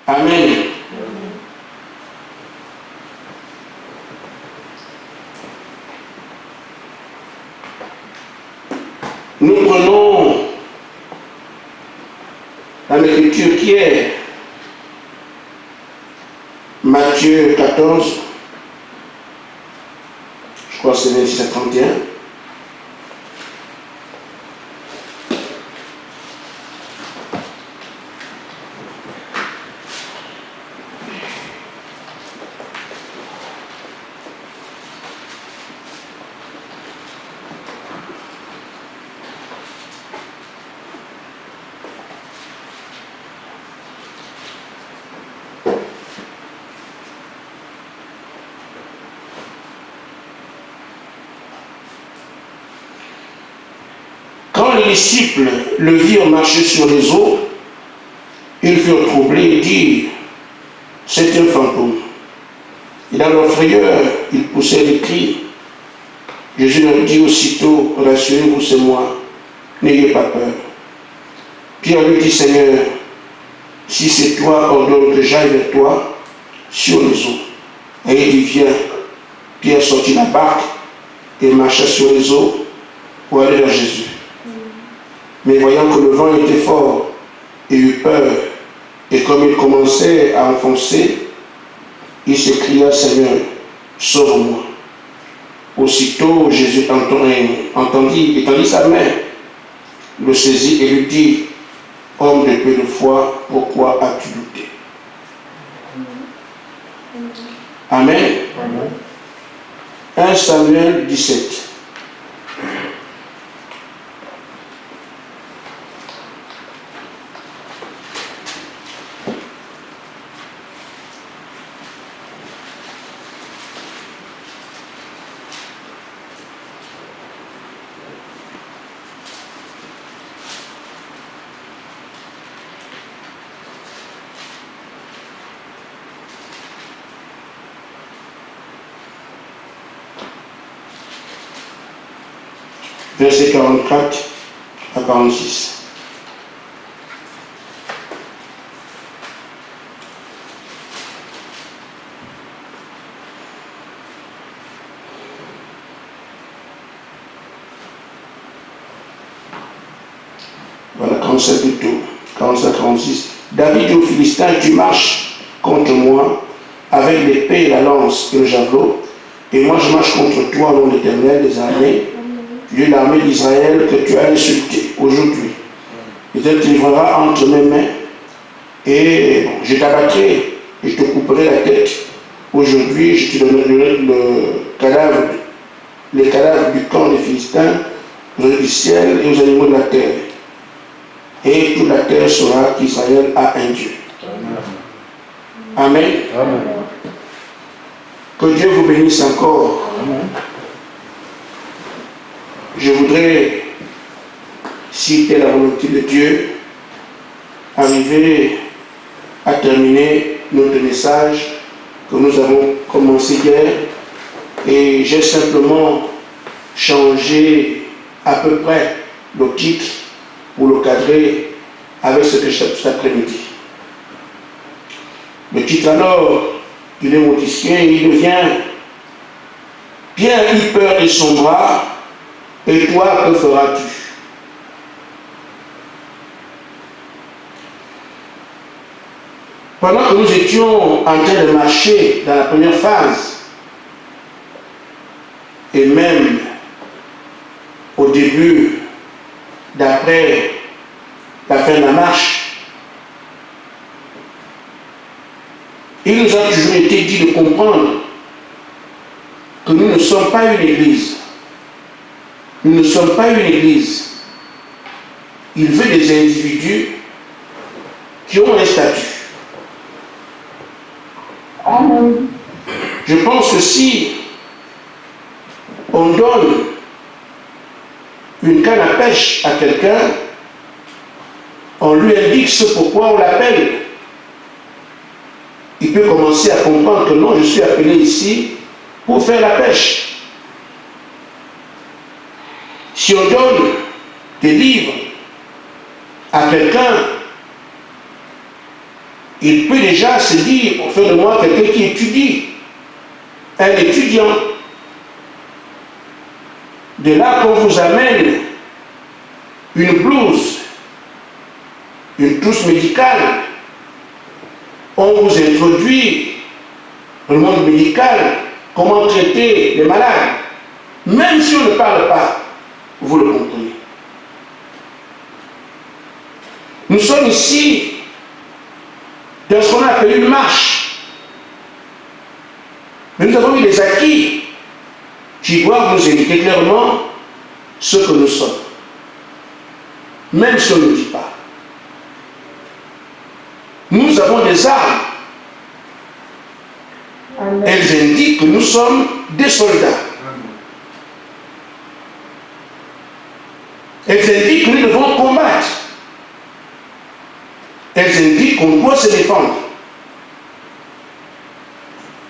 Amen. Nous prenons la écriture qui est Matthieu 14, je crois que c'est 26 à 31. Quand les disciples le virent marcher sur les eaux, ils furent troublés et dirent, c'est un fantôme. Et dans leur frayeur, ils poussèrent des cris. Jésus leur dit aussitôt, rassurez-vous, c'est moi, n'ayez pas peur. Pierre lui dit, Seigneur, si c'est toi, ordonne que j'aille vers toi sur les eaux. Et il dit, viens. Pierre sortit la barque et marcha sur les eaux pour aller vers Jésus. Mais voyant que le vent était fort, il eut peur, et comme il commençait à enfoncer, il s'écria, Seigneur, sauve-moi. Aussitôt, Jésus entendit, étendit sa main, le saisit et lui dit, homme de peu de foi, pourquoi as-tu douté? Amen. Amen. 1 Samuel 17. Versets 44 à 46. Voilà, 47 plutôt, 45, 46. David dit aux Philistins, tu marches contre moi avec l'épée et la lance et le javelot, et moi je marche contre toi au nom de l'Éternel des armées, Dieu de l'armée d'Israël que tu as insulté aujourd'hui. Il te livrera entre mes mains et je t'abattrai et je te couperai la tête. Aujourd'hui, je te donnerai les cadavres du camp des Philistins, du ciel et aux animaux de la terre. Et toute la terre saura qu'Israël a un Dieu. Amen. Amen. Que Dieu vous bénisse encore. Amen. Je voudrais, si c'est la volonté de Dieu, arriver à terminer notre message que nous avons commencé hier. Et j'ai simplement changé à peu près le titre pour le cadrer avec ce que j'ai cet après-midi. Le titre alors, il est modifié, il devient « Pierre eut peur et sombra, et toi, que feras-tu » Pendant que nous étions en train de marcher dans la première phase, et même au début, d'après la fin de la marche, il nous a toujours été dit de comprendre que nous ne sommes pas une église. Nous ne sommes pas une église. Il veut des individus qui ont un statut. Amen. Je pense que si on donne une canne à pêche à quelqu'un, on lui indique ce pourquoi on l'appelle. Il peut commencer à comprendre que non, je suis appelé ici pour faire la pêche. Si on donne des livres à quelqu'un, il peut déjà se dire, pour faire de moi quelqu'un qui étudie, un étudiant. De là qu'on vous amène une blouse, une trousse médicale, on vous introduit dans le monde médical, comment traiter les malades. Même si on ne parle pas, vous le comprenez. Nous sommes ici dans ce qu'on appelle une marche. Mais nous avons eu des acquis qui doivent nous indiquer clairement ce que nous sommes. Même si on ne le dit pas. Nous avons des armes. Amen. Elles indiquent que nous sommes des soldats. Amen. Elles indiquent que nous devons combattre. Elles indiquent qu'on doit se défendre.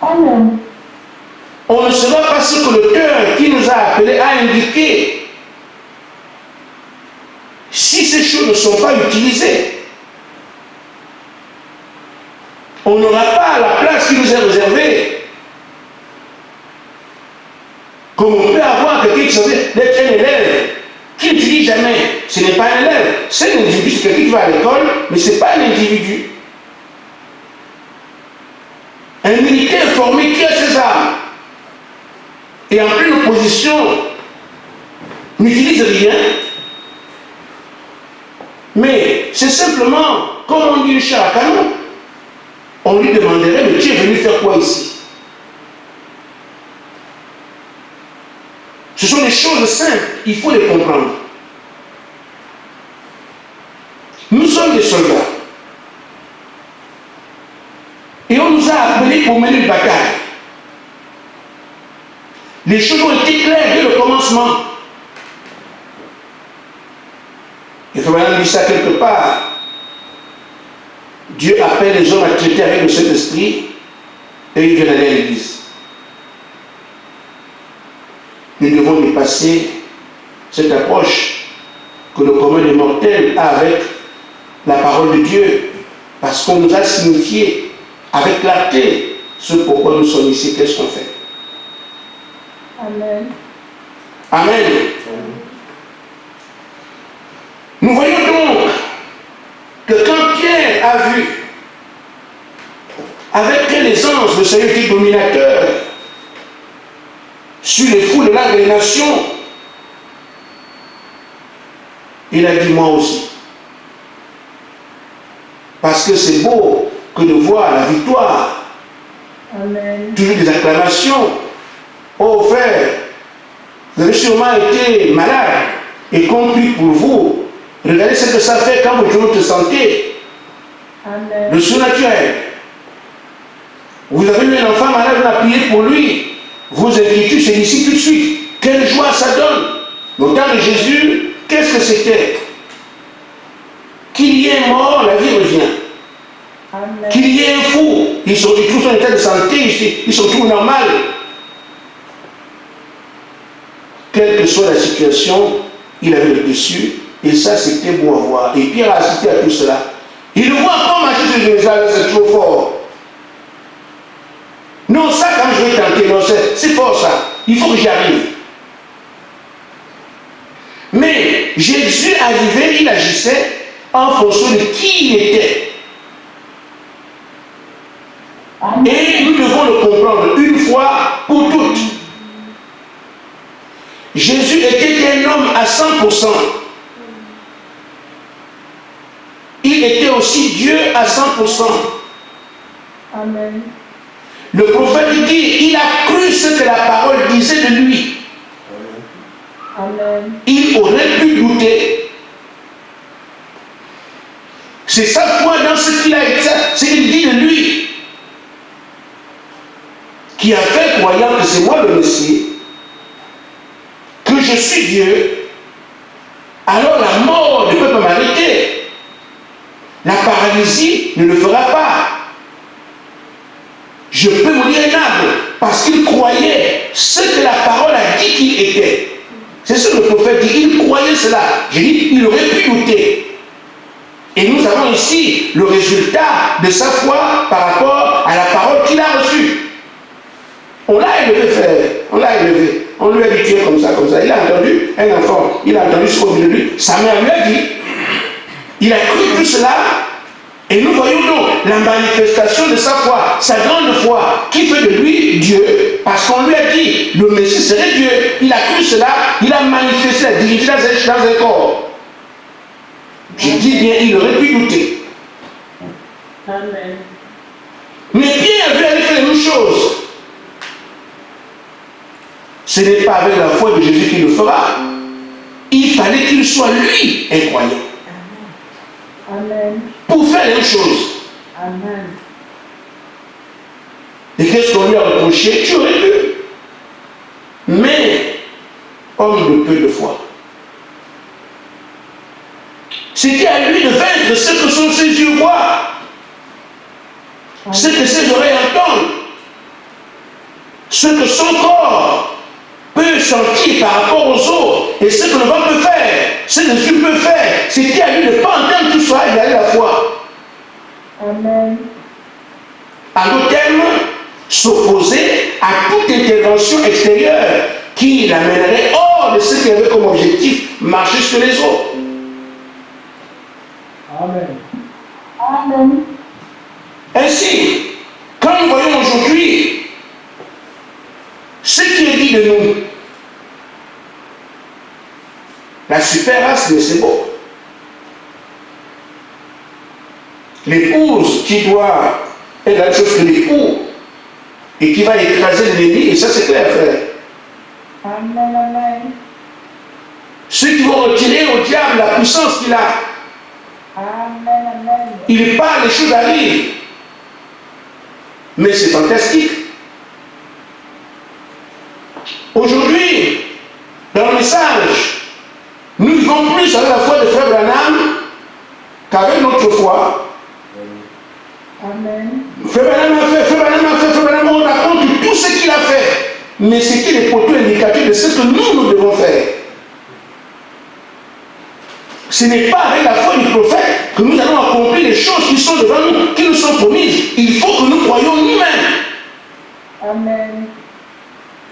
Amen. On ne sera pas ce que le cœur qui nous a appelés a indiqué. Si ces choses ne sont pas utilisées, on n'aura pas la place qui nous est réservée. Comme on peut avoir quelqu'un qui s'agit d'être un élève, qui n'utilise jamais. Ce n'est pas un élève. C'est un individu, c'est quelqu'un qui va à l'école, mais ce n'est pas un individu. Un militaire formé qui a ses armes et en pleine opposition n'utilise rien. Mais c'est simplement, comme on dit le char à canon, on lui demanderait, mais tu es venu faire quoi ici? Ce sont des choses simples, il faut les comprendre. Nous sommes des soldats. Et on nous a appelés pour mener une bataille. Les choses ont été claires dès le commencement. Il faut maintenant dire ça quelque part. Dieu appelle les hommes à traiter avec le Saint-Esprit et ils viennent aller à l'église. Nous devons dépasser cette approche que le commun des mortels a avec la parole de Dieu, parce qu'on nous a signifié avec clarté ce pourquoi nous sommes ici, qu'est-ce qu'on fait. Amen. Amen. Nous voyons donc que quand Pierre a vu avec quelle aisance le Seigneur était dominateur sur les foules là des nations, il a dit moi aussi. Parce que c'est beau que de voir la victoire. Amen. Toujours des acclamations. Oh frère, vous avez sûrement été malade et compris pour vous. Regardez ce que ça fait quand vous jouez votre santé. Amen. Le surnaturel. Vous avez eu un enfant malade, vous avez prié pour lui. Vos inquiétudes, c'est d'ici tout de suite. Quelle joie ça donne. Au temps de Jésus, qu'est-ce que c'était? Qu'il y ait un mort, la vie revient. Amen. Qu'il y ait un fou, ils sont tous en état de santé, ils sont tous normaux. Quelle que soit la situation, il avait le dessus, et ça c'était beau à voir. Et Pierre a assisté à tout cela. Il le voit encore marcher sur Jérusalem, c'est trop fort. Non, ça quand je vais tenter, non, c'est fort ça. Il faut que j'y arrive. Mais Jésus arrivait, il agissait en fonction de qui il était. Et nous devons le comprendre une fois pour toutes. Jésus était un homme à 100%. Il était aussi Dieu à 100%. Amen. Le prophète dit, il a cru ce que la parole disait de lui. Amen. Il aurait pu douter. C'est sa foi dans ce qu'il a été, ce qu'il dit de lui, qui a fait croyant que c'est moi le Messie, que je suis Dieu, alors la mort ne peut pas m'arrêter. La paralysie ne le fera pas. Je peux mourir un arbre parce qu'il croyait ce que la parole a dit qu'il était. C'est ce que le prophète dit, il croyait cela. J'ai dit, il aurait pu douter. Et nous avons ici le résultat de sa foi par rapport à la parole qu'il a reçue. On l'a élevé, frère. On l'a élevé. On lui a dit, tu es comme ça, comme ça. Il a entendu, un enfant, il a entendu ce qu'on dit de lui. Sa mère lui a dit. Il a cru tout cela. Et nous voyons donc la manifestation de sa foi, sa grande foi, qui fait de lui Dieu, parce qu'on lui a dit, le Messie serait Dieu. Il a cru cela, il a manifesté la divinité dans un corps. Je dis bien, il aurait pu douter. Amen. Mais Pierre avait fait la même chose. Ce n'est pas avec la foi de Jésus qu'il le fera. Il fallait qu'il soit lui un croyant. Amen. Pour faire la même chose. Amen. Et qu'est-ce qu'on lui a reproché? Tu aurais pu. Mais, homme de peu de foi. C'était à lui de vaincre ce que sont ses yeux voient, ce que ses oreilles entendent, ce que son corps peut sentir par rapport aux autres, et ce que le vent peut faire, ce que Dieu peut faire. C'était à lui de ne pas entendre tout ça, il avait la foi. Amen. En d'autres termes, s'opposer à toute intervention extérieure qui l'amènerait hors de ce qu'il avait comme objectif, marcher sur les autres. Amen. Amen. Ainsi, quand nous voyons aujourd'hui ce qui est dit de nous, la super race, c'est beau. L'épouse qui doit être la même chose que l'époux et qui va écraser l'ennemi, et ça c'est clair, frère. Amen. Amen. Ceux qui vont retirer au diable la puissance qu'il a. Amen. Amen. Il parle, les choses arrivent. Mais c'est fantastique. Aujourd'hui, dans le message, nous vivons plus avec la foi de Frère Branham qu'avec notre foi. Amen. Frère Branham a fait, Frère Branham a fait, Frère Branham, on raconte tout ce qu'il a fait. Mais c'était les poteaux indicatifs de ce que nous devons faire. Ce n'est pas avec la foi du prophète que nous allons accomplir les choses qui sont devant nous, qui nous sont promises. Il faut que nous croyions nous-mêmes. Amen.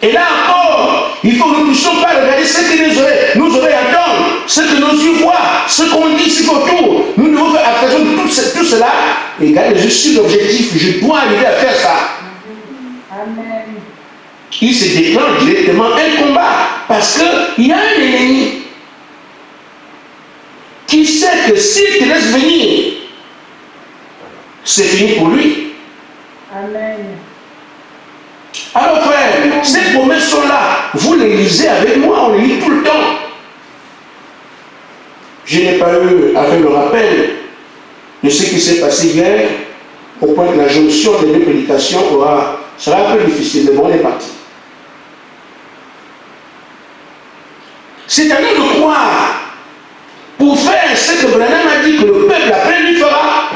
Et là encore, il faut que nous ne puissions pas regarder ce que nos oreilles entendent, ce que nos yeux voient, ce qu'on dit ici autour. Nous devons faire attention de tout cela et garder juste l'objectif. Je dois arriver à faire ça. Amen. Il se déclenche directement un combat parce qu'il y a un ennemi qui sait que s'il te laisse venir, c'est fini pour lui. Amen. Alors frère, ces promesses sont là. Vous les lisez avec moi, on les lit tout le temps. Je n'ai pas eu à faire le rappel de ce qui s'est passé hier, au point que la jonction des deux prédications sera un peu difficile, mais bon, on est parti. C'est à nous de croire pour faire ce que Branham a dit que le peuple après lui fera.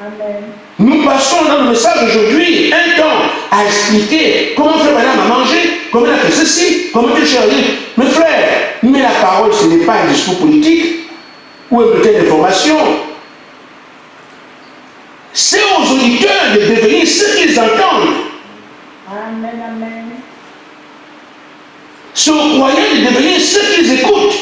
Amen. Nous passons dans le message d'aujourd'hui un temps à expliquer comment Frère Branham a mangé, comment il a fait ceci, comment il a changé. Mais frère, mais la parole ce n'est pas un discours politique ou un bulletin d'information. C'est aux auditeurs de devenir ce qu'ils entendent. Amen. Amen. C'est aux croyants de devenir ce qu'ils écoutent.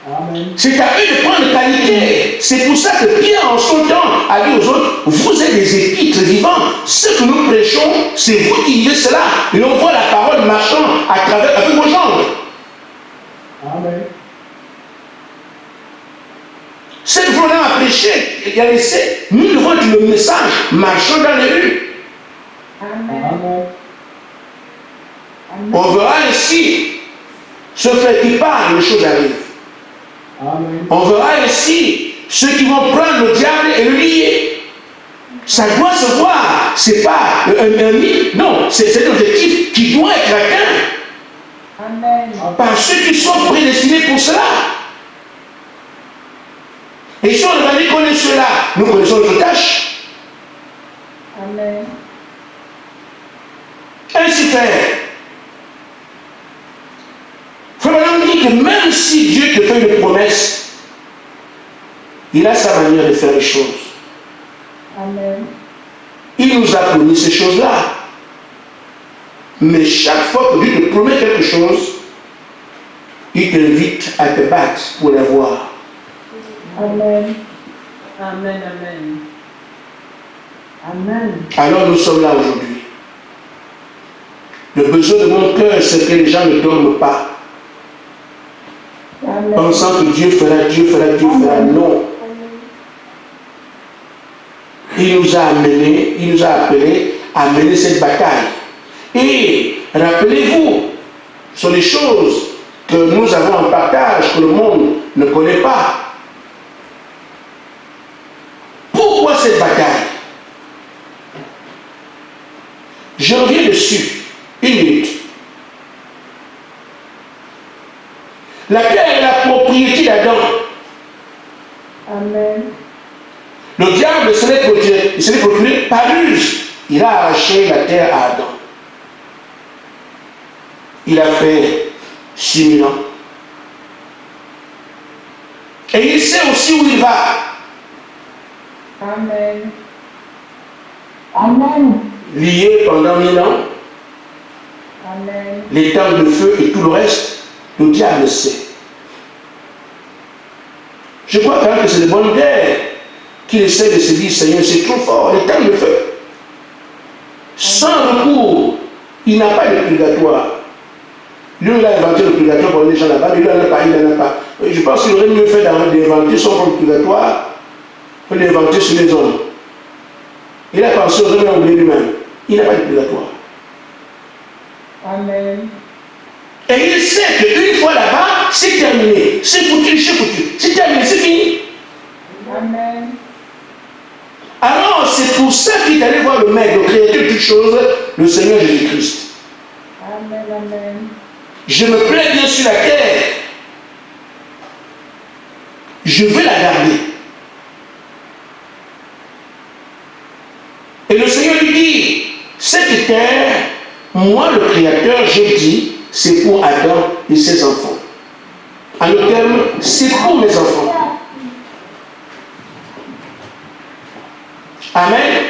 Amen. C'est à eux de prendre qualité. C'est pour ça que Pierre, en son temps, a dit aux autres, vous êtes des épîtres vivants. Ce que nous prêchons, c'est vous qui vivez cela. Et on voit la parole marchant à travers avec vos jambes. Amen. Ce que vous a prêché et a laissé, nous devons être le message marchant dans les rues. Amen. Amen. On verra ainsi ce fait qui parle, les choses arrivent. Amen. On verra ainsi ceux qui vont prendre le diable et le lier. Ça doit se voir. C'est pas un mythe. Non, c'est un objectif qui doit être atteint. Amen. Par ceux qui sont prédestinés pour cela. Et si on va dire qu'on est cela, nous connaissons notre tâche. Amen. Ainsi faire. Frère Branham dit que même si Dieu te fait une promesse, Il a sa manière de faire les choses. Amen. Il nous a promis ces choses-là. Mais chaque fois que Dieu te promet quelque chose, il t'invite à te battre pour l'avoir. Amen. Amen, amen. Amen. Alors nous sommes là aujourd'hui. Le besoin de mon cœur, c'est que les gens ne dorment pas, Amen. pensant que Dieu fera, Dieu fera, Dieu fera. Non. Il nous a amenés, il nous a appelés à mener cette bataille. Et rappelez-vous, ce sont des choses que nous avons en partage, que le monde ne connaît pas. Pourquoi cette bataille? Je reviens dessus. Une minute. La terre est la propriété d'Adam. Amen. Le diable se l'est procuré par ruse. Il a arraché la terre à Adam. Il a fait 6000 ans. Et il sait aussi où il va. Amen. Amen. Lié pendant 1000 ans, Amen. les temps de feu et tout le reste, le diable sait. Je crois quand même que c'est de bonne guerre qu'il essaie de se dire, Seigneur, c'est trop fort, les temps de feu. Sans recours, il n'a pas de purgatoire. Lui, il a inventé le purgatoire pour les gens là-bas, mais lui, il n'en a pas, il n'en a pas. Je pense qu'il aurait mieux fait d'inventer son propre purgatoire que d'inventer sur les hommes. Il a pensé aux hommes et oublié lui-même. Il n'a pas de purgatoire. Amen. Et il sait qu'une fois là-bas, c'est terminé. C'est foutu, c'est foutu. C'est terminé, c'est fini. Amen. Alors, c'est pour ça qu'il est allé voir le Maître, le Créateur de toutes choses, le Seigneur Jésus-Christ. Amen. Amen. Je me plais bien sur la terre. Je vais la garder. Et le Seigneur lui dit, cette terre, moi le Créateur, j'ai dit, c'est pour Adam et ses enfants. En d'autres termes, c'est pour mes enfants. Amen.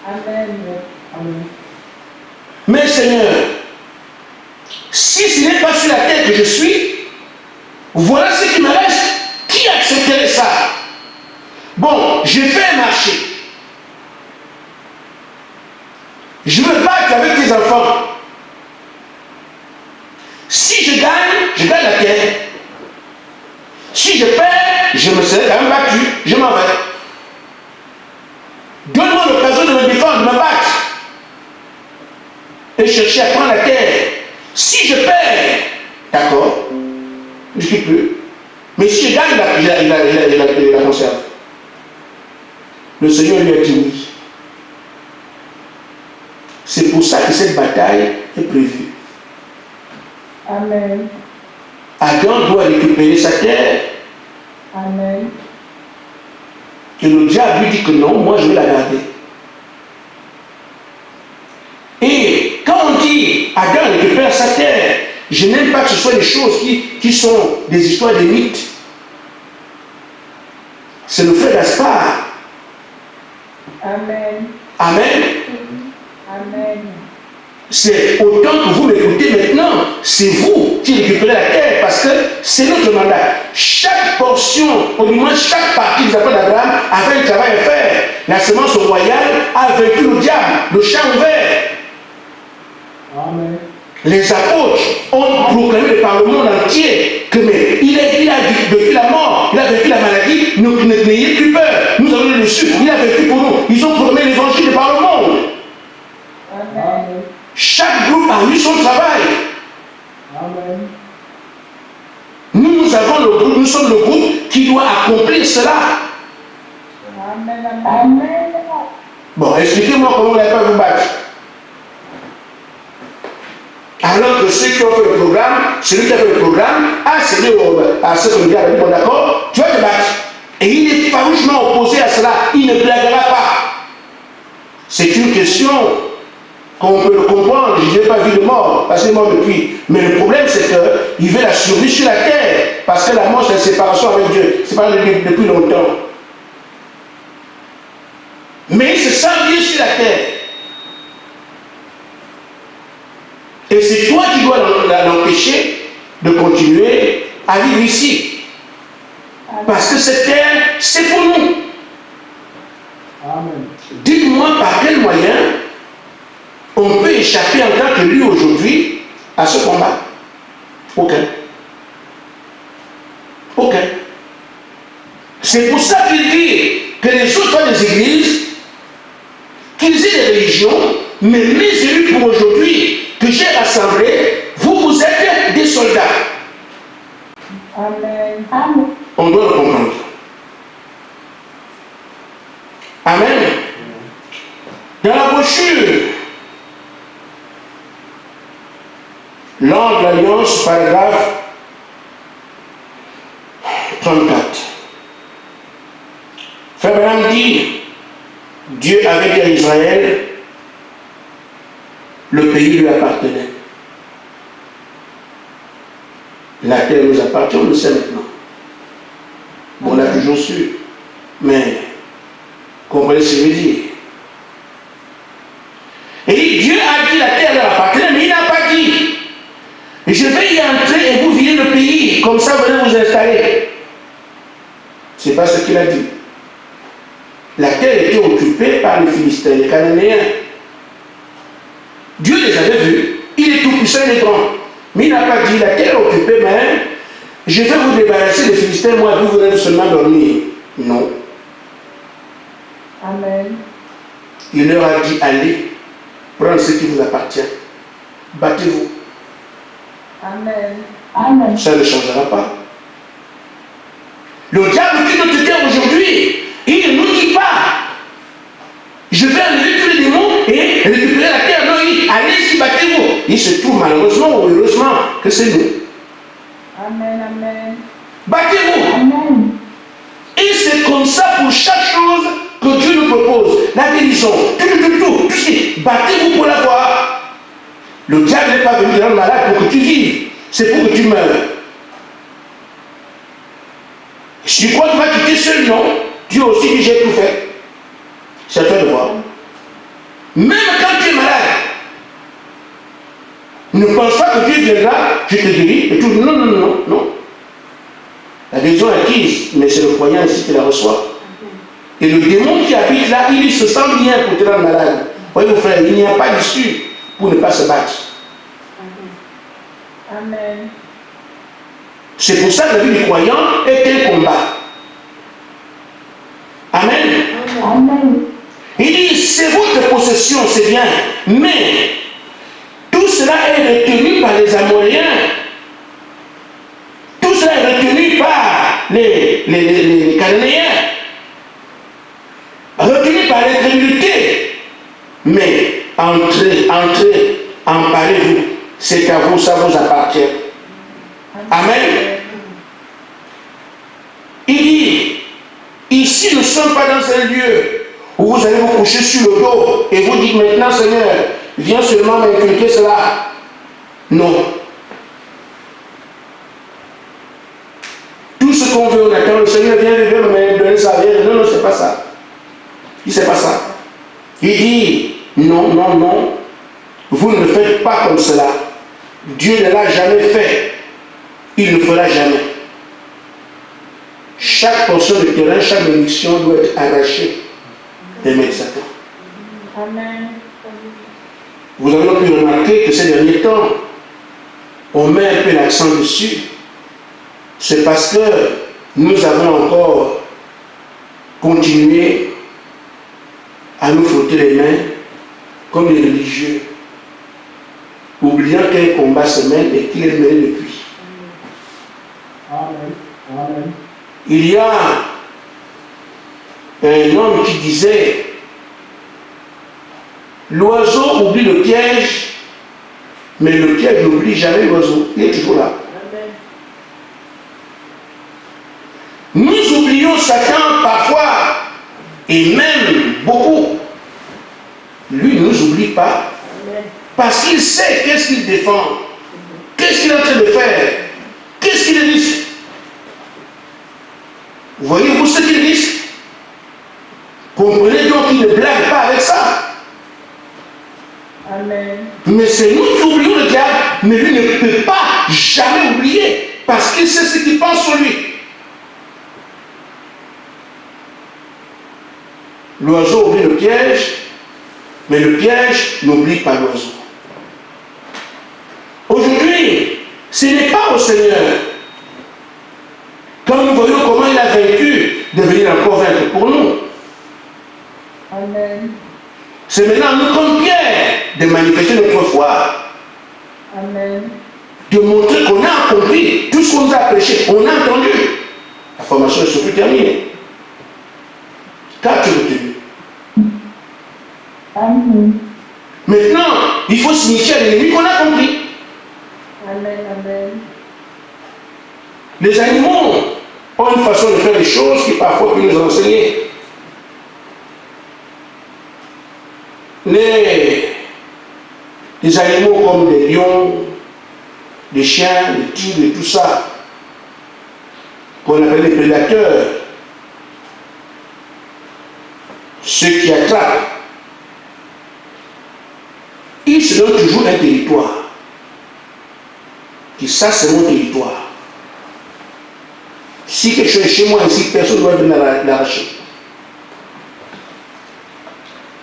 Amen. Amen. Mais Seigneur, si ce n'est pas sur la terre que je suis, voilà ce qui me reste. Qui accepterait ça? Bon, je fais un marché. Je me bats avec tes enfants. Si je gagne la terre. Si je perds, je me serai quand même battu. Je m'en vais. Donne-moi l'occasion de me défendre, de me battre. Et chercher à prendre la terre. Si je perds, d'accord, je ne suis plus. Mais si je gagne, la conserve. Le Seigneur lui a dit oui. C'est pour ça que cette bataille est prévue. Amen. Adam doit récupérer sa terre. Amen. Et le diable lui dit que non, moi je vais la garder. Et quand on dit Adam récupère sa terre, je n'aime pas que ce soit des choses qui sont des histoires de mythes. C'est le frère Gaspard. Amen. Amen. Amen. C'est autant que vous m'écoutez maintenant, c'est vous qui récupérez la terre parce que c'est notre mandat. Chaque portion, au moins chaque partie des affaires d'Abraham avait un travail à faire. La semence royale a vaincu le diable, le champ ouvert. Amen. Les apôtres ont proclamé par le monde entier que mais il a vécu la mort, il a vécu la maladie, n'ayez plus peur, nous avons le dessus, il a vécu pour nous. Ils ont proclamé l'évangile par le monde. Amen. Chaque groupe a eu son travail. Amen. Nous avons le groupe, nous sommes le groupe qui doit accomplir cela. Amen. Amen. Bon, expliquez-moi comment vous n'avez pas vous battre. Alors que ceux qui ont fait le programme, celui qui a fait le programme, a cédé à ce que le gars a dit, bon d'accord, tu vas te battre. Et il est farouchement opposé à cela, il ne blaguera pas. C'est une question qu'on peut le comprendre, je n'ai pas vu de mort, parce qu'il est mort depuis. Mais le problème c'est qu'il veut la survie sur la terre. parce que la mort c'est la séparation avec Dieu. C'est pas depuis longtemps. Mais il se sent bien sur la terre. Et c'est toi qui dois l'empêcher de continuer à vivre ici. Parce que cette terre, c'est pour nous. Amen. Dites-moi par quel moyen on peut échapper en tant que lui aujourd'hui à ce combat. Aucun. Aucun. C'est pour ça qu'il dit que les autres des églises, qu'ils aient des religions, mais mes élus pour aujourd'hui, que j'ai rassemblés, vous êtes des soldats. Amen. Amen. On doit le comprendre. Amen. Dans la brochure, l'angle alliance, paragraphe 34. Frère Branham dit, Dieu avait dit à Israël, le pays lui appartenait. La terre nous appartient, on le sait maintenant. On l'a toujours su. Mais, comprenez ce que je veux dire. Et Dieu a dit la terre leur appartenait, mais il n'a pas dit. Je vais y entrer et vous vivez le pays, comme ça venez vous installer. Ce n'est pas ce qu'il a dit. La terre était occupée par les Philistins, les Cananéens. Dieu les avait vus. Il est tout puissant, il est grand. Mais il n'a pas dit la terre est occupée, mais je vais vous débarrasser des Philistins, moi, vous venez seulement dormir. Non. Amen. Il leur a dit, allez, prendre ce qui vous appartient. Battez-vous. Amen. Amen. Ça ne changera pas. Le diable qui nous tient aujourd'hui, il ne nous dit pas, je vais enlever tous les démons et récupérer la terre. Non, il dit, allez-y, battez-vous. Il se trouve malheureusement ou heureusement que c'est nous. Amen. Amen. Battez-vous. Amen. Et c'est comme ça pour chaque chose que Dieu nous propose. La guérison, tout ce qui. Battez-vous pour l'avoir. Le diable n'est pas venu te rendre malade pour que tu vives. C'est pour que tu meurs. Si tu crois que tu vas quitter seul, non. Dieu aussi dit, j'ai tout fait. C'est à toi de voir. Même quand tu es malade, ne pense pas que Dieu viendra, je te guéris, et tout. Non, non, non, non. La guérison est acquise, mais c'est le croyant ici qui la reçoit. Et le démon qui habite là, il se sent bien pour te rendre malade. Voyez vos frères, il n'y a pas d'issue pour ne pas se battre. Amen. C'est pour ça que la vie du croyant est un combat. Amen. Amen. Il dit, c'est votre possession, c'est bien, mais tout cela est retenu par les Amoréens. Tout cela est retenu par les Cananéens. Retenu par l'incrédulité. Mais entrez, emparez-vous. C'est à vous, ça vous appartient. Amen. Il dit, ici nous ne sommes pas dans un lieu où vous allez vous coucher sur le dos et vous dites maintenant, Seigneur, viens seulement m'inculquer cela. Non. Tout ce qu'on veut, on attend, le Seigneur vient me donner sa vie. Non, non, c'est pas ça. Il c'est pas ça. Il dit, non, non, non, vous ne le faites pas comme cela. Dieu ne l'a jamais fait. Il ne le fera jamais. Chaque portion de terrain, chaque bénédiction doit être arrachée des mains de Satan. Amen. Vous avez pu remarquer que ces derniers temps, on met un peu l'accent dessus. C'est parce que nous avons encore continué à nous frotter les mains comme les religieux, oubliant qu'un combat se mène et qu'il est mené depuis. Amen. Amen. Il y a un homme qui disait, l'oiseau oublie le piège, mais le piège n'oublie jamais l'oiseau. Il est toujours là. Nous oublions Satan parfois, et même beaucoup. Lui ne nous oublie pas, parce qu'il sait qu'est-ce qu'il défend, qu'est-ce qu'il est en train de faire, qu'est-ce qu'il risque. qu'il risque. Comprenez donc qu'il ne blague pas avec ça. Amen. Mais c'est nous qui oublions le diable, mais lui ne peut pas jamais oublier, parce qu'il sait ce qu'il pense sur lui. L'oiseau oublie le piège, mais le piège n'oublie pas l'oiseau. Aujourd'hui, ce n'est pas au Seigneur. Quand nous voyons comment il a vaincu, de venir encore vaincre pour nous. Amen. C'est maintenant nous comme Pierre de manifester notre foi. Amen. De montrer qu'on a accompli tout ce qu'on nous a prêché. On a entendu. La formation est surtout terminée. Qu'as-tu retenu? Amen. Maintenant, il faut signifier à l'ennemi qu'on a compris. Amen. Amen. Les animaux ont une façon de faire les choses qui parfois peut nous enseigner. Les animaux comme des lions, des chiens, des tigres et tout ça, qu'on appelle les prédateurs, ceux qui attrapent, ils se donnent toujours un territoire. Et ça, c'est mon territoire. Si quelque chose est chez moi ici, personne ne doit venir l'arracher.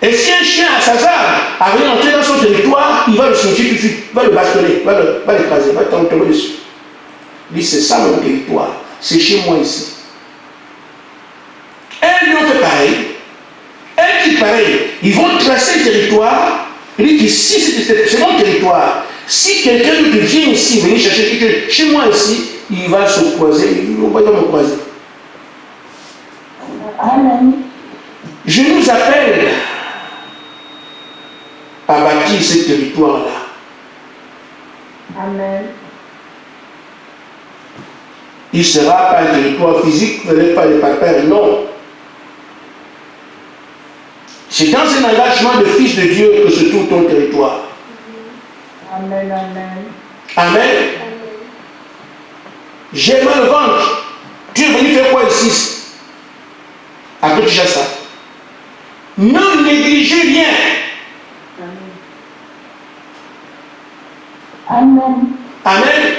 Et si un chien assassin arrive à entrer dans son territoire, il va le sentir tout de suite, va le bastonner, va l'écraser, va tomber dessus. Il dit, c'est ça mon territoire, c'est chez moi ici. Un lion fait pareil, un qui pareil, ils vont tracer le territoire, il dit qu'ici c'est mon territoire. Si quelqu'un d'autre vient ici, venir chercher quelque chose chez moi ici, il va se croiser, il va me croiser. Amen. Je nous appelle à bâtir ce territoire-là. Amen. Il ne sera pas un territoire physique, vous n'allez pas les papers, non. C'est dans un engagement de fils de Dieu que se trouve ton territoire. Amen. Amen. Amen. J'ai mal au ventre. Tu es venu faire quoi ici? Après déjà ça. Ne négligez rien. Amen. Amen.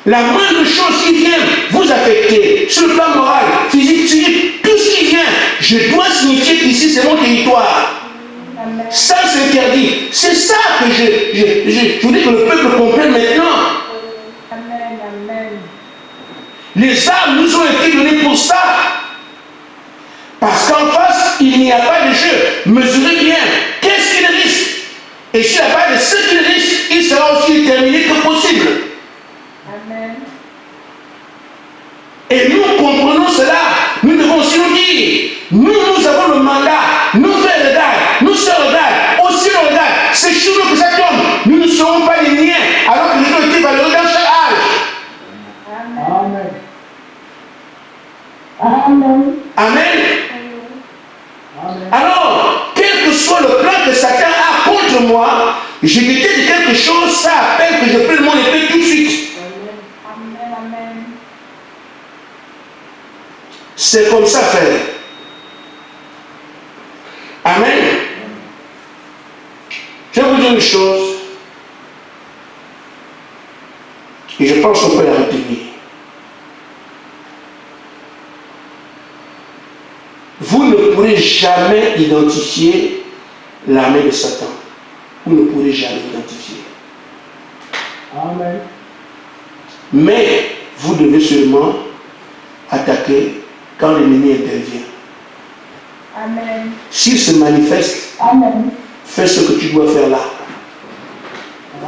La moindre chose qui vient vous affecter, sur le plan moral, physique, psychique, tout ce qui vient, je dois signifier qu'ici c'est mon territoire. Amen. Ça c'est interdit. C'est ça que je voudrais que le peuple comprenne maintenant. Amen. Amen. Les armes nous ont été données pour ça. Parce qu'en face, il n'y a pas de jeu. Mesurez bien. Qu'est-ce qu'il risque? Et s'il n'y a pas de ce qu'il risque, il sera aussi déterminé que possible. Amen. Et nous comprenons cela. Nous devons aussi nous dire, nous avons le mandat, nous frères de date, nous sœurs de date, aussi le date. C'est chez nous que ça tombe. Nous ne serons pas les miens, alors que nous avons été valeureux dans chaque âge. Amen. Amen. Amen. Amen. Alors, quel que soit le plan que Satan a contre moi, je déteste quelque chose, ça appelle que je prenne mon épée tout de suite. Amen. Amen. C'est comme ça, frère. Amen. Je vais vous dire une chose, et je pense qu'on peut la retenir. Vous ne pourrez jamais identifier l'armée de Satan. Vous ne pourrez jamais identifier. Amen. Mais vous devez seulement attaquer quand l'ennemi intervient. Amen. S'il se manifeste, Amen. fais ce que tu dois faire là.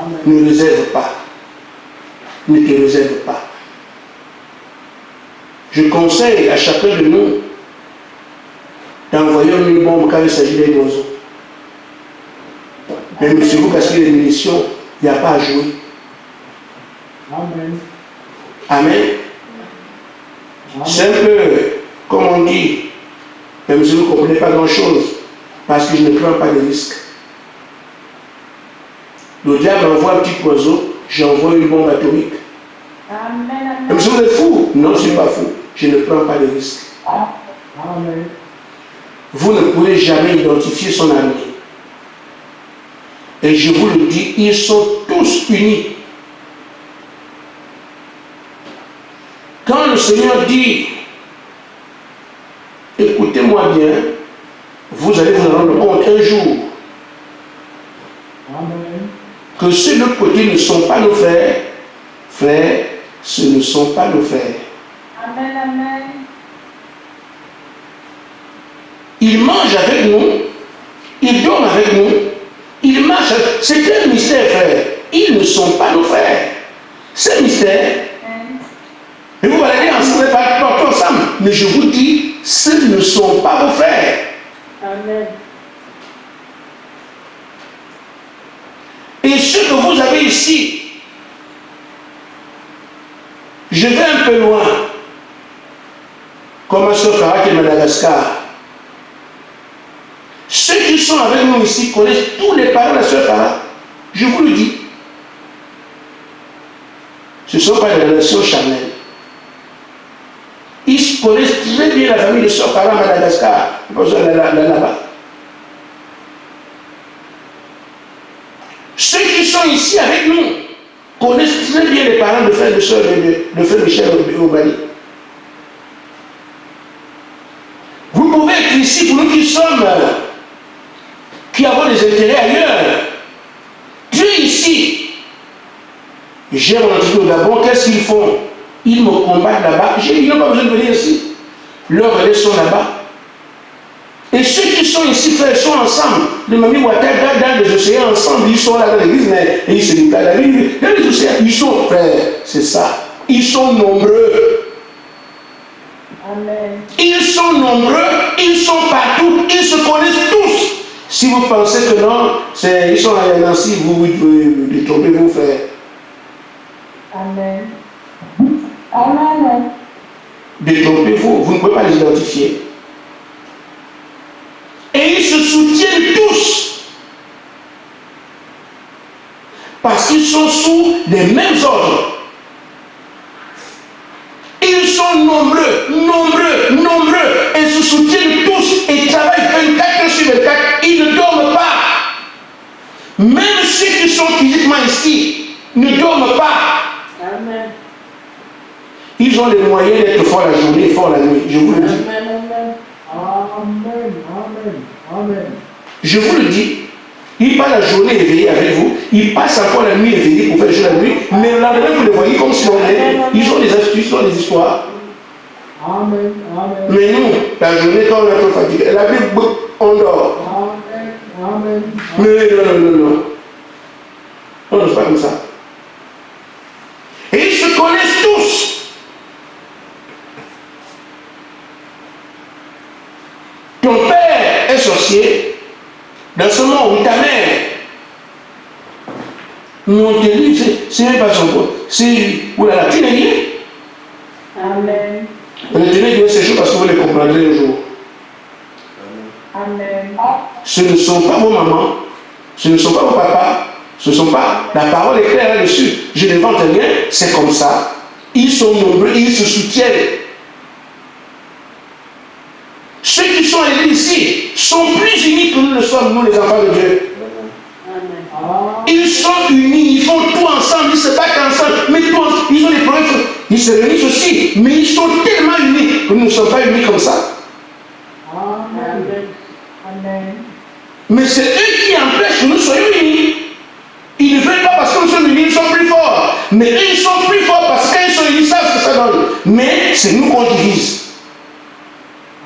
Amen. Ne réserve pas. Ne te réserve pas. Je conseille à chacun de nous d'envoyer une bombe quand il s'agit d'un oiseau. Même si vous cassez les munitions, il n'y a pas à jouer. Amen. Amen. C'est un peu, comme on dit, même si vous ne comprenez pas grand-chose, parce que je ne prends pas de risques. Le diable envoie un petit oiseau, j'envoie une bombe atomique. Amen. Même si vous êtes fou, non, je ne suis pas fou. je ne prends pas de risque. Amen. Vous ne pourrez jamais identifier son ami. Et je vous le dis, ils sont tous unis. Quand le Seigneur dit, écoutez-moi bien, vous allez vous rendre compte un jour Amen. que ceux de l'autre côté ne sont pas nos frères. Frères, ce ne sont pas nos frères. Amen. Amen. Ils mangent avec nous, ils dorment avec nous, ils marchent avec... C'est un mystère, frère. Ils ne sont pas nos frères. C'est un mystère. Et vous allez ensemble, pas ensemble. Mais je vous dis, ceux ne sont pas vos frères. Amen. Et ceux que vous avez ici, je vais un peu loin, comme à Sofara qui est Madagascar. Ceux qui sont avec nous ici connaissent tous les parents de la sœur Farah. Je vous le dis. Ce ne sont pas des relations charnelles. Ils connaissent très bien la famille de sœur Farah à Madagascar. Là-bas. Ceux qui sont ici avec nous connaissent très bien les parents de frères de sœur de frère Michel au Mali. Vous pouvez être ici pour nous qui avons des intérêts ailleurs. Dieu ici. J'ai mon entité au Gabon, qu'est-ce qu'ils font? Ils me combattent là-bas. Ils n'ont pas besoin de venir ici. Leurs relais sont là-bas. Et ceux qui sont ici, frères, sont ensemble. Les mamies Ouattara, dans les océans, ensemble, ils sont là dans l'église, mais ils se déplacent la vie. Dans les océans, ils sont frères. C'est ça. Ils sont nombreux. Amen. Ils sont nombreux, ils sont partout, ils se connaissent tous. Si vous pensez que non, ils sont à Nancy, vous détrompez-vous, frère. Amen. Amen. Détrompez-vous, vous ne pouvez pas les identifier. Et ils se soutiennent tous. Parce qu'ils sont sous les mêmes ordres. Ils sont nombreux, et se soutiennent tous et travaillent 24 heures sur 24. Ils ne dorment pas. Même ceux qui sont physiquement ici ne dorment pas. Amen. Ils ont les moyens d'être forts la journée et forts la nuit. Je vous le dis. Amen. Je vous le dis. Ils passent la journée éveillée avec vous. Ils passent encore la nuit éveillée pour faire jouer la nuit. Mais le lendemain, vous les voyez comme si on est. Ils ont des astuces, ils ont des histoires. Amen. Mais nous, la journée, quand on est trop fatigué, la Bible, on dort. Amen. Mais non. On ne fait pas comme ça. Et ils se connaissent tous. Ton père est sorcier. Dans ce monde, ta mère. Mais on te dit, c'est même pas son corps. C'est. Oulala, tu n'es rien. Amen. Retenez bien ces choses parce que vous les comprendrez un jour. Amen. Ce ne sont pas vos mamans, ce ne sont pas vos papas, ce ne sont pas. La parole est claire là-dessus. Je ne vante rien, c'est comme ça. Ils sont nombreux, ils se soutiennent. Ceux qui sont allés ici sont plus unis que nous le sommes, nous les enfants de Dieu. Ils sont unis, ils font tout ensemble, ils se battent ensemble, mais tout ensemble, ils ont des problèmes, ils se réunissent aussi, mais ils sont tellement unis que nous ne sommes pas unis comme ça. Amen. Mais c'est eux qui empêchent que nous soyons unis. Ils ne veulent pas parce que nous sommes unis, ils sont plus forts. Mais eux, ils sont plus forts parce qu'ils sont unis, ils savent ce que ça donne. Mais c'est nous qu'on divise.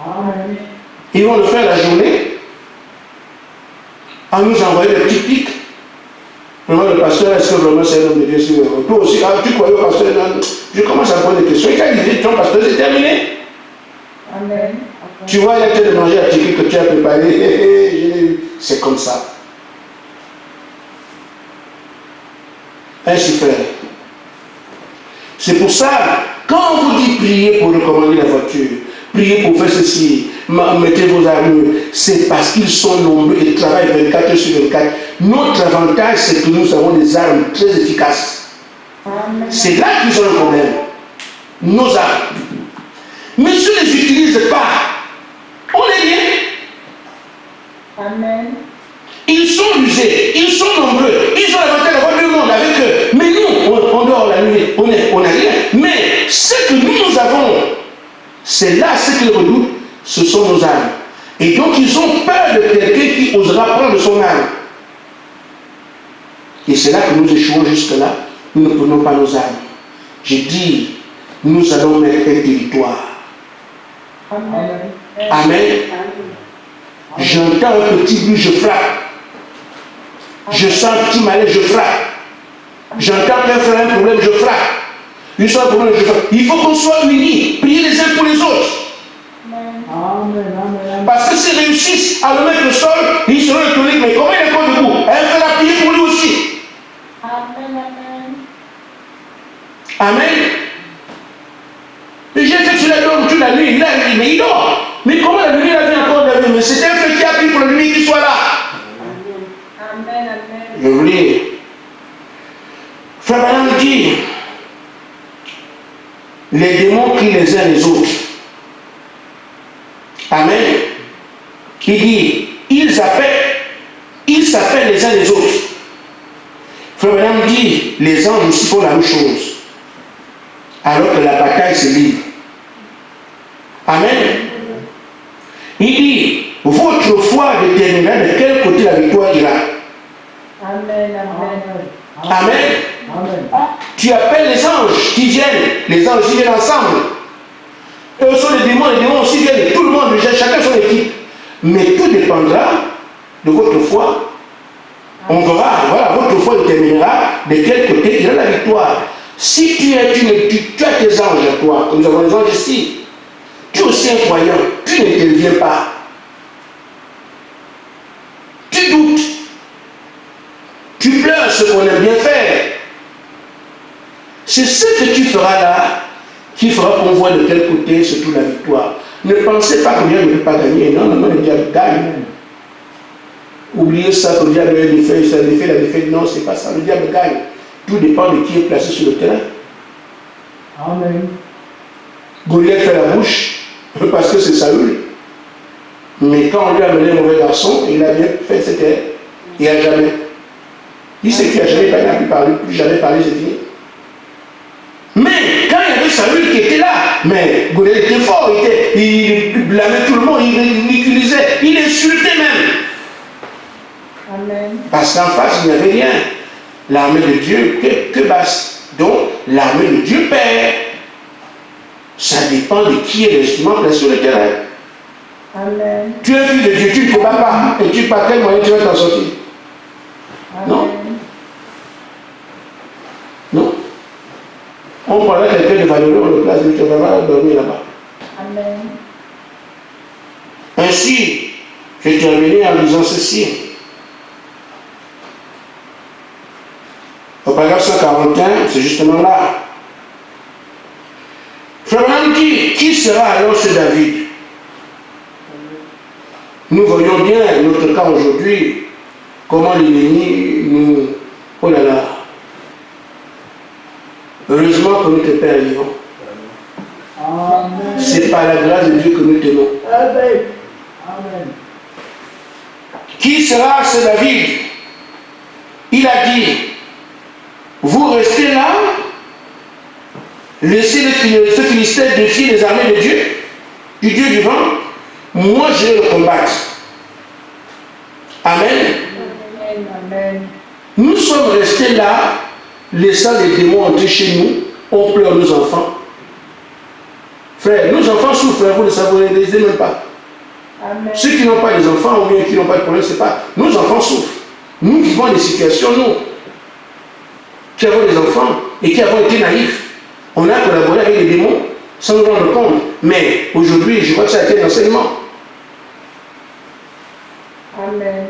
Amen. Ils vont le faire la journée en nous envoyant des petits pics. Vraiment, le pasteur, est-ce que vraiment c'est un homme de Dieu? Toi aussi, tu croyais au pasteur? Je commence à poser des questions. Et quand il dit ton pasteur, c'est terminé. Amen. Tu vois, il y a tel manger à tirer que tu as préparé. C'est comme ça. Ainsi, frère. C'est pour ça, quand on vous dit prier pour recommander la voiture, priez pour faire ceci, mettez vos armes, c'est parce qu'ils sont nombreux et travaillent 24 heures sur 24. Notre avantage, c'est que nous avons des armes très efficaces. C'est là qu'ils ont le problème. Nos armes. Mais si on ne les utilise pas, on est bien. Amen. Ils sont usés, ils sont nombreux, ils ont l'avantage d'avoir le monde avec eux. Mais nous, on dort la nuit, on n'a rien. Mais ce que nous avons, c'est là ce qu'ils redoutent, ce sont nos âmes. Et donc ils ont peur de quelqu'un qui osera prendre son âme. Et c'est là que nous échouons jusque-là. Nous ne prenons pas nos âmes. J'ai dit, nous allons mettre un territoire. Amen. Amen. J'entends un petit bruit, je frappe. Je sens un petit malaise, je frappe. J'entends qu'un frère a un problème, je frappe. Il sent un problème, je frappe. Il faut qu'on soit unis, prier les uns pour les autres. Amen. Parce que s'ils réussissent à le mettre au sol, ils seront étonnés. Mais comment il est encore debout? Elle fait la prière pour lui aussi. Amen. Amen. Et j'ai fait sur la dorme toute la nuit, il a dit, mais il dort. Mais comment la nuit a vu encore de lui? Mais c'est un feu qui a pris pour la nuit qu'il soit là. Amen. Je voulais. Frère Branham dit, les démons crient les uns les autres. Amen. Il dit, ils s'appellent les uns les autres. Frère Branham dit, les anges aussi font la même chose. Alors que la bataille se livre. Amen. Il dit, votre foi déterminera de quel côté la victoire ira. Amen. Amen. Tu appelles les anges qui viennent. Les anges aussi viennent ensemble. Eux sont les démons aussi viennent. Tout le monde, chacun son équipe. Mais tout dépendra de votre foi. On verra, voilà, votre foi déterminera de quel côté ira la victoire. Si tu as tes anges à toi, comme nous avons les anges ici, tu es aussi un croyant, tu n'interviens pas. Tu doutes. Tu pleures ce qu'on aime bien faire. C'est ce que tu feras là qui fera qu'on voit de quel côté se trouve la victoire. Ne pensez pas que Dieu ne peut pas gagner. Non, le diable gagne. Oubliez ça, que le diable a la défaite. Non, c'est pas ça. Le diable gagne. Tout dépend de qui est placé sur le terrain. Amen. Goliath fait la bouche parce que c'est Saül. Mais quand on lui a amené un mauvais garçon, il a bien fait ce qu'il n'a jamais. Il sait qu'il n'a jamais parlé, plus jamais parlé, c'est fini. Mais quand il y avait Saül qui était là, mais Goliath était fort, il blâmait tout le monde, il ridiculisait, il insultait même. Amen. Parce qu'en face, il n'y avait rien. L'armée de Dieu, que basse. Donc, l'armée de Dieu perd. Ça dépend de qui est l'instrument placé sur le terrain. Amen. Tu es un fils de Dieu, tu ne te bats pas. Et tu par quel moyen tu vas t'en sortir? Non. Non. On prendra quelqu'un de valeureux, on le place, mais tu vas dormir là-bas. Amen. Ainsi, j'ai terminé en disant ceci. Au paragraphe 141, c'est justement là. Frère Branham dit, qui sera alors ce David? Nous voyons bien notre cas aujourd'hui, comment l'ennemi nous... Oh là là. Heureusement que nous te Père vivant. C'est par la grâce de Dieu que nous tenons. Amen. Qui sera ce David? Il a dit, vous restez là, laissez ce Philistin défier les armées de Dieu, du Dieu vivant, moi je vais le combattre. Amen. Amen. Nous sommes restés là, laissant les démons entrer chez nous, on pleure nos enfants. Frère, nos enfants souffrent, vous ne savez même pas. Amen. Ceux qui n'ont pas des enfants ou bien qui n'ont pas de problème, c'est pas. Nos enfants souffrent. Nous vivons des situations, nous, qui avons des enfants et qui avons été naïfs. On a collaboré avec les démons sans nous rendre compte. Mais aujourd'hui, je crois que ça a été un enseignement. Amen.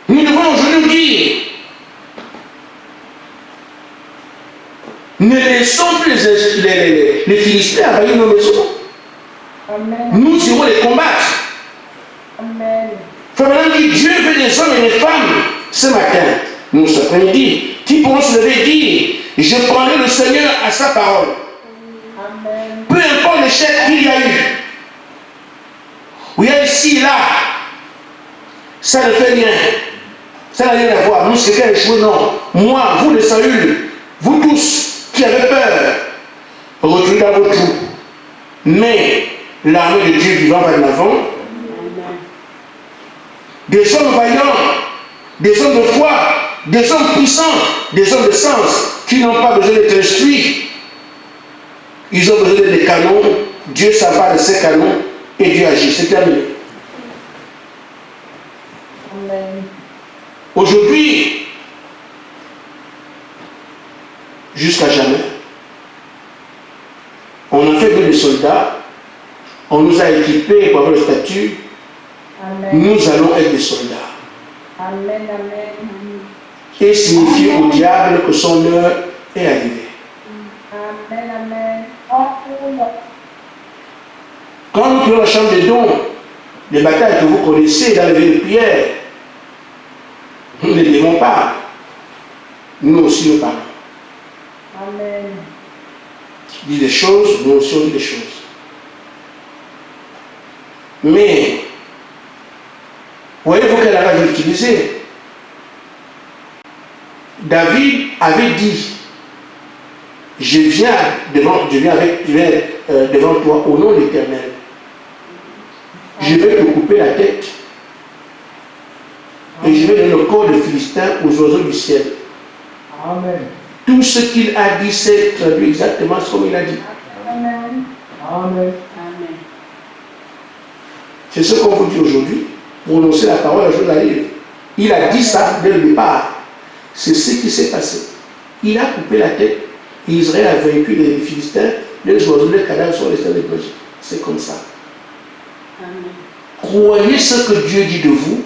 Nous devons aujourd'hui dire, ne laissons plus les Philistins envahir nos maisons. Amen. Nous irons les combattre. Amen. Frère Branham dit, Dieu veut des hommes et des femmes ce matin, nous cet après-midi, qui pourront se lever et dire, je prendrai le Seigneur à sa parole. Amen. Peu importe d'échec qu'il y a eu, oui, ici, là, ça ne fait rien. Ça n'a rien à voir. Nous, c'est quelqu'un échoué, non. Moi, vous, les Saül, vous tous qui avez peur, reculez dans vos trous. Mais l'armée de Dieu vivant va de l'avant. Des hommes vaillants, des hommes de foi, des hommes puissants, des hommes de sens, qui n'ont pas besoin d'être instruits. Ils ont besoin des canons. Dieu s'empare de ces canons et Dieu agit. C'est terminé. Amen. Aujourd'hui, jusqu'à jamais, on a fait des soldats, on nous a équipés pour avoir le statut, Amen. nous allons être des soldats. Amen. Amen. Et signifier au diable que son heure est arrivée. Amen. Amen. Quand nous prenons la chambre des dons, les batailles que vous connaissez dans les villes de prière, nous ne les démons pas. Nous aussi nous parlons. Amen. Dit des choses, nous aussi on dit des choses. Mais, voyez-vous quel langage j'ai utilisé? David avait dit, je viens devant toi au nom de l'Éternel. Je vais te couper la tête et je vais donner le corps de Philistin aux oiseaux du ciel. Amen. Tout ce qu'il a dit, c'est traduit exactement comme il a dit. Amen. Amen. C'est ce qu'on vous dit aujourd'hui. Prononcer la parole, la chose arrive. Il a dit ça dès le départ. C'est ce qui s'est passé. Il a coupé la tête. Et Israël a vaincu les Philistins. Les oiseaux, les cadavres sont restés avec Moïse. C'est comme ça. Amen. Croyez ce que Dieu dit de vous.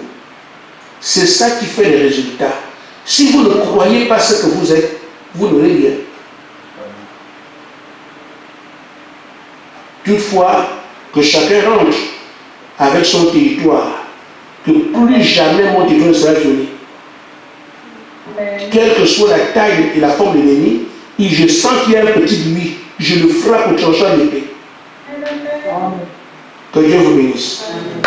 C'est ça qui fait les résultats. Si vous ne croyez pas ce que vous êtes, vous n'aurez rien. Toutefois, que chacun rentre avec son territoire, que plus jamais mon territoire ne sera violé. Quelle que soit la taille et la forme de l'ennemi, et je sens qu'il y a un petit bruit, je le frappe au tranchant d'épée. Que Dieu vous bénisse. Amen.